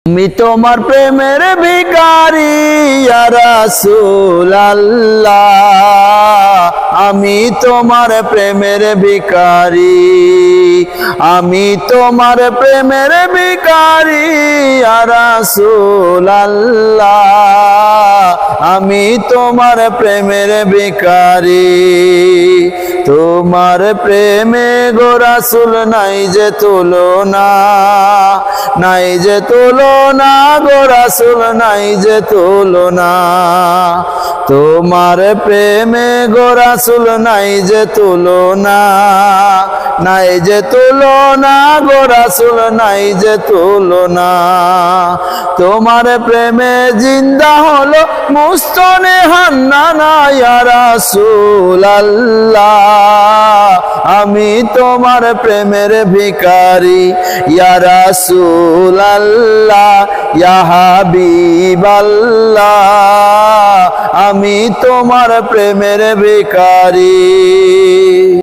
আমি তোমার প্রেমের ভিখারি ইয়া রাসূলুল্লাহ, আমি তোমার প্রেমের ভিখারি, আমি তোমার প্রেমের ভিখারি ইয়া রাসূলুল্লাহ, আমি তোমার প্রেমের ভিখারি। তোমার প্রেমে গো রাসূল নাই যে তুলনা, নাই যে তুলনা গো রাসূল নাই যে তুলনা। তোমার প্রেমে গো রাসূল নাই যে তুলনা, নাই যে তুলনা গো রাসূল নাই যে তুলনা। তোমার প্রেমে জিন্দা হলো মুস্তনে হান্নানা ইয়া রাসূলুল্লাহ, আমি তোমার প্রেমের ভিখারি ইয়া রাসূলুল্লাহ, ইয়া হাবিবাল্লাহ, আমি তোমার প্রেমের ভিখারি।